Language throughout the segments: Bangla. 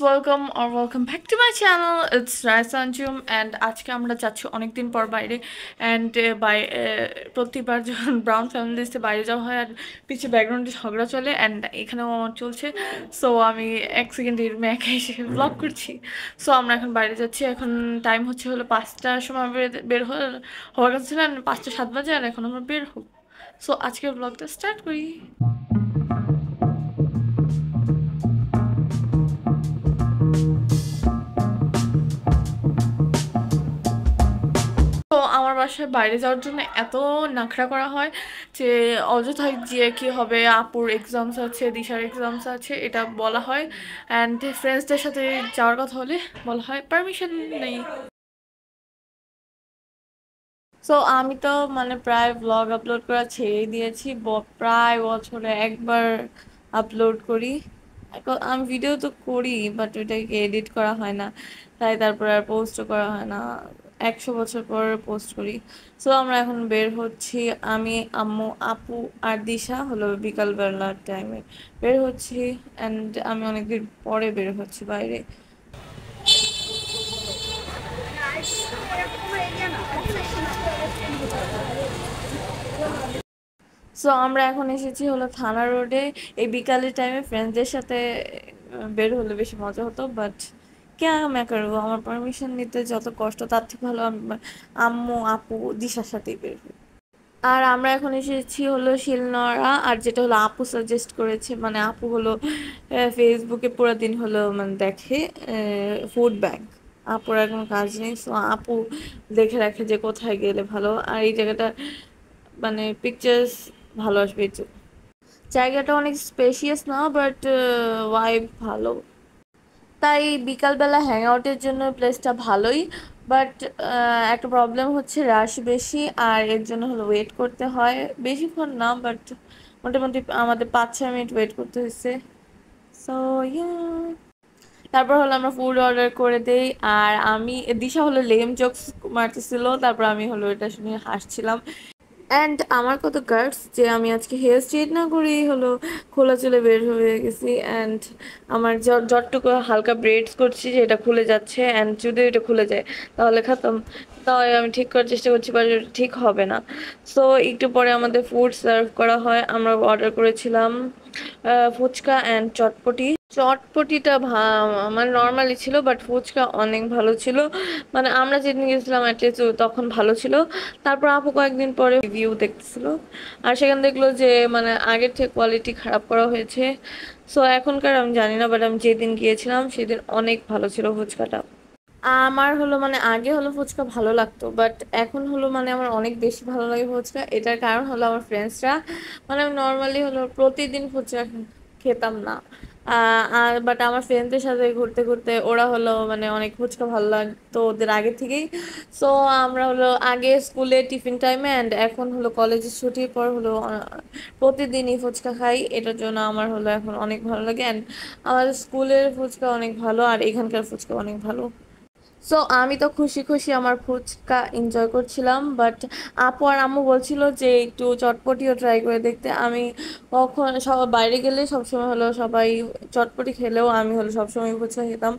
Welcome or welcome back to my channel. It's Raisa Anjum and আজকে আমরা যাচ্ছি অনেকদিন পর বাইরে। অ্যান্ড প্রতিবার যখন ব্রাউন ফ্যামিলিতে বাইরে যাওয়া হয় আর পিছিয়ে ব্যাকগ্রাউন্ডে ঝগড়া চলে অ্যান্ড এখানেও চলছে। সো আমি এক সেকেন্ডের মেয়েকে এসে ব্লগ করছি। সো আমরা এখন বাইরে যাচ্ছি। এখন টাইম হলো 5টার সময় বের হওয়ার কথা ছিল, 5টা 7 বাজে, আর এখন আমরা বের হব। সো আজকের ব্লগটা স্টার্ট করি। তো আমার বাসায় বাইরে যাওয়ার জন্য এত নাখরা করা হয় যে অযথায় গিয়ে কি হবে, আপুর এক্সামস আছে, দিশার এক্সামস আছে, এটা বলা হয়। অ্যান্ড ফ্রেন্ডসদের সাথে যাওয়ার কথা হলে বলা হয় পারমিশন নেই। সো আমি তো প্রায় ব্লগ আপলোড করা ছেড়ে দিয়েছি, প্রায় বছরে একবার আপলোড করি। আমি ভিডিও তো করি, বাট ওইটাকে এডিট করা হয় না, তাই তারপর আর পোস্টও করা হয় না। 100 বছর পর পোস্ট করি। সো আমরা এখন বের হচ্ছি, আমি, আম্মু, আপু আর দিশা বিকালবেলার টাইমে বের হচ্ছি। অ্যান্ড আমি অনেকদিন পরে বের হচ্ছি বাইরে। সো আমরা এখন এসেছি থানা রোডে। এই বিকালের টাইমে ফ্রেন্ডসদের সাথে বের হলে বেশি মজা হতো, বাট কে मैं করবো, আমার পারমিশন নিতে যত কষ্ট, তার থেকে ভালো আমি আম্মু, আপু, দিশার সাথেই বের হই। আর আমরা এখন এসেছি শিলনরা। আর যেটা আপু সাজেস্ট করেছে, আপু ফেসবুকে পুরো দিন দেখে ফুড ব্যাংক। আপুর এখন কাজ নেই, সো আপু দেখে রাখে যে কোথায় গেলে ভালো, আর এই জায়গাটা পিকচার্স ভালো আসবে। জায়গাটা অনেক স্পেশিয়াস না, বাট ওয়াইব ভালো, তাই বিকালবেলা হ্যাং আউটের জন্য প্লেসটা ভালোই। বাট একটা প্রবলেম হচ্ছে রাশ বেশি, আর এর জন্য ওয়েট করতে হয় বেশিক্ষণ না, বাট মোটামুটি আমাদের 5-6 মিনিট ওয়েট করতে হয়েছে। সো ইয়া, তারপর আমরা ফুড অর্ডার করে দেই। আর আমি, দিশা লেম জোকস মারতেছিল, তারপর আমি এটা শুনে হাসছিলাম। অ্যান্ড আমার কত গার্ডস যে আমি আজকে হেয়ার স্ট্রেট না করেই খোলা চুলে বের হয়ে গেছি। অ্যান্ড আমার যতটুকু হালকা ব্রেডস করছি যে এটা খুলে যাচ্ছে, অ্যান্ড যদি এটা খুলে যায় তাহলে খাতাম। তাই আমি ঠিক করার চেষ্টা করছি, বাট ঠিক হবে না। সো একটু পরে আমাদের ফুড সার্ভ করা হয়। আমরা অর্ডার করেছিলাম ফুচকা অ্যান্ড চটপটি। চটপটিটা নর্মালি ছিল, বাট ফুচকা অনেক ভালো ছিল। আমরা যেদিন গেছিলাম অ্যাটলিস্ট তখন ভালো ছিল। তারপর আপু কয়েকদিন পরে রিভিউ দেখতেছিল, আর সেখানে দেখলো যে আগের থেকে কোয়ালিটি খারাপ করা হয়েছে। সো এখনকার আমি জানি না, বাট আমি যেদিন গিয়েছিলাম সেদিন অনেক ভালো ছিল ফুচকাটা। আমার আগে ফুচকা ভালো লাগতো, বাট এখন আমার অনেক বেশি ভালো লাগে ফুচকা। এটার কারণ আমার ফ্রেন্ডসরা, আমি নর্মালি প্রতিদিন ফুচকা খেতাম না। আর বাট আমার ফ্রেন্ডদের সাথে ঘুরতে ঘুরতে ওরা অনেক ফুচকা ভালো লাগতো ওদের আগে থেকেই। সো আমরা আগে স্কুলে টিফিন টাইমে অ্যান্ড এখন কলেজের ছুটির পর প্রতিদিনই ফুচকা খাই। এটার জন্য আমার এখন অনেক ভালো লাগে। অ্যান্ড আমাদের স্কুলের ফুচকা অনেক ভালো, আর এখানকার ফুচকা অনেক ভালো। সো আমি তো খুশি খুশি আমার ফুচকা এনজয় করছিলাম, বাট আপু আর আম্মু বলছিল যে একটু চটপটিও ট্রাই করে দেখতে। আমি কখন সব বাইরে গেলে সবসময় সবাই চটপটি খেলেও আমি সবসময় ফুচকা খেতাম।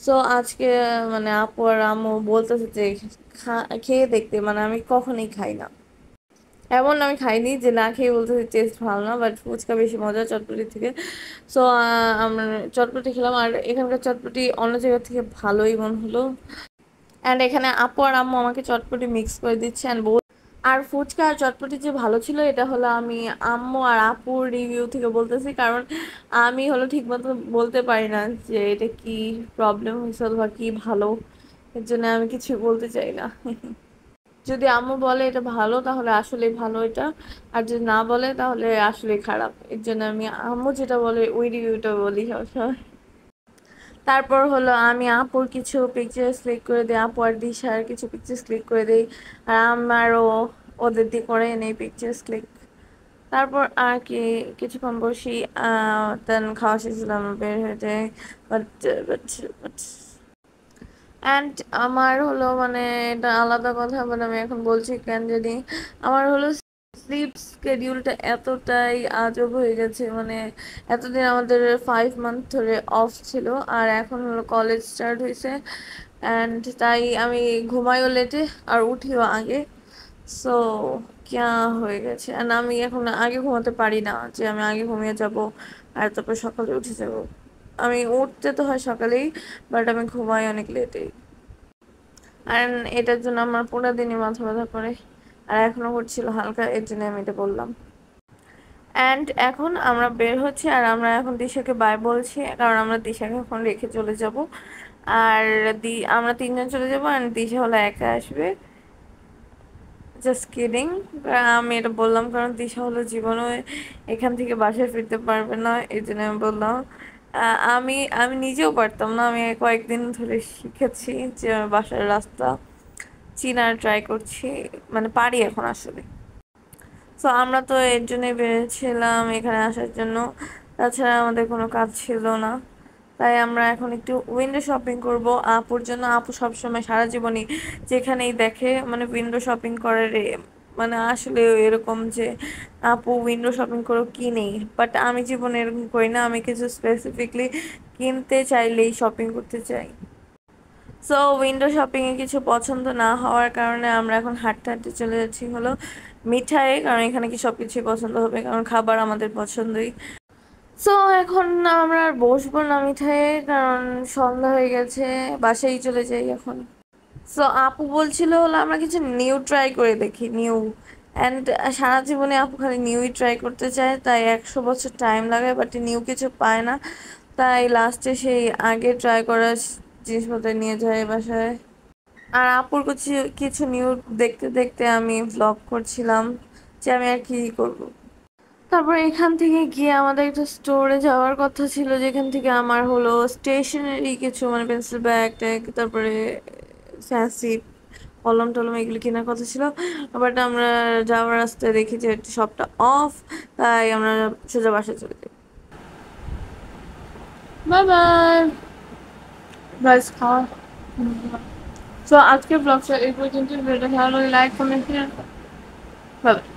সো আজকে আপু আর আম্মু বলতেছে যে খেয়ে দেখতে, আমি কখনোই খাই না, এমন আমি খাইনি যে না খেয়ে বলতেছি টেস্ট ভালো না, বাট ফুচকা বেশি মজা চটপটি থেকে। সো আমরা চটপটি খেলাম, আর এখানকার চটপটি অন্য জায়গা থেকে ভালোই মনে হলো। অ্যান্ড এখানে আপু আর আম্মু আমাকে চটপটি মিক্স করে দিচ্ছে অ্যান্ড আর ফুচকা আর চটপটি যে ভালো ছিল এটা আমি আম্মু আর আপুর রিভিউ থেকে বলতেছি, কারণ আমি ঠিক মতো বলতে পারি না যে এটা কি প্রবলেম হয়েছিল বা কি ভালো। এর জন্য আমি কিছু বলতে চাই না। যদি আম্মু বলে এটা ভালো তাহলে আসলে ভালো এটা, আর যদি না বলে তাহলে আসলে খারাপ। এর জন্য আমি আম্মু যেটা বলে ওই রিভিউটা বলি সবসময়। তারপর আমি আপুর কিছু পিকচার্স ক্লিক করে দিই, আপু আর দিশার কিছু পিকচার্স ক্লিক করে দিই, আর আমারও ওদের দিয়ে করে নেই পিকচার্স ক্লিক। তারপর আর কি কিছুক্ষণ বসি, দেন খাওয়া শেষেছিলাম বের হয়ে যাই। বাট বাট অ্যান্ড আমার এটা আলাদা কথা, আমি এখন বলছি কেন জানি আমার স্লিপ স্কেডিউলটা এতটাই আজব হয়ে গেছে, মানে এতদিন আমাদের 5 মান্থ ধরে অফ ছিল, আর এখন হলো কলেজ স্টার্ট হয়েছে, অ্যান্ড তাই আমি ঘুমাইও লেটে আর উঠিও আগে। সো ক্যা হয়ে গেছে, অ্যান্ড আমি এখন আগে ঘুমাতে পারি না, যে আমি আগে ঘুমিয়ে যাব আর তারপর সকালে উঠে যাব। আমি উঠতে তো হয় সকালেই, বাট আমি ঘুমাই অনেক লেটেই, আর এটার জন্য আমার পুরো দিনই মাথা ব্যথা করে, আর এখনো করছিল হালকা, এর জন্য আমি এটা বললাম। অ্যান্ড এখন আমরা বের হচ্ছি, আর আমরা এখন দিশাকে বাই বলছি, কারণ আমরা দিশাকে এখন রেখে চলে যাব। আর আমরা তিনজন চলে যাবো, আর দিশা হলো একা আসবে। Just kidding. আমি এটা বললাম কারণ দিশা হলো জীবনে এখান থেকে বাসায় ফিরতে পারবে না, এই জন্য আমি বললাম। আমি আমি নিজেও পারতাম না, আমি কয়েকদিন ধরে শিখেছি যে আমি বাসার রাস্তা চিনার ট্রাই করছি, মানে পারি এখন আসলে। তো আমরা তো এর জন্যই বেরিয়েছিলাম এখানে আসার জন্য, তাছাড়া আমাদের কোনো কাজ ছিল না। তাই আমরা এখন একটু উইন্ডো শপিং করব আপুর জন্য। আপু সবসময় সারা জীবনই যেখানেই দেখে মানে উইন্ডো শপিং করে রে, মানে আসলে এরকম যে আপু উইন্ডো শপিং করো কি নেই, বাট আমি জীবনে এরকম করি না, আমি কিছু স্পেসিফিকলি কিনতে চাইলেই শপিং করতে চাই। সো উইন্ডো শপিং এ কিছু পছন্দ না হওয়ার কারণে আমরা এখন হাঁটতে হাঁটতে চলে যাচ্ছি হলো মিঠাই, কারণ এখানে কি সবকিছুই পছন্দ হবে, কারণ খাবার আমাদের পছন্দই। সো এখন আমরা আর বসবো না মিঠাইয়ে, কারণ সন্ধ্যা হয়ে গেছে, বাসায় চলে যাই এখন। সো আপু বলছিল হলো আমরা কিছু নিউ ট্রাই করে দেখি, নিউ। অ্যান্ড সারা জীবনে আপু খালি নিউই ট্রাই করতে চায়, তাই 100 বছর টাইম লাগে, বাট নিউ কিছু পায় না, তাই লাস্টে সেই আগে ট্রাই করা জিনিসপত্র নিয়ে যায় বাসায়। আর আপুর কিছু কিছু নিউ দেখতে দেখতে আমি ভ্লগ করছিলাম যে আমি আর কি করব। তারপর এখান থেকে গিয়ে আমাদের একটা স্টোরে যাওয়ার কথা ছিল, যেখান থেকে আমার হলো স্টেশনারি কিছু মানে পেন্সিল ব্যাগ ট্যাগ, তারপরে ফ্যান্সি কলম টলম এগুলো কেনার কথা ছিল, বাট আমরা যাওয়ার রাস্তায় দেখি যে শপটা অফ, তাই আমরা সোজা বাসায় চলে যাই। বাই বাই গাইস, খাওয়া। তো আজকের ব্লগটা এই পর্যন্ত, ভিডিওটা ভালো লাগলে লাইক কমেন্ট, বাই বাই।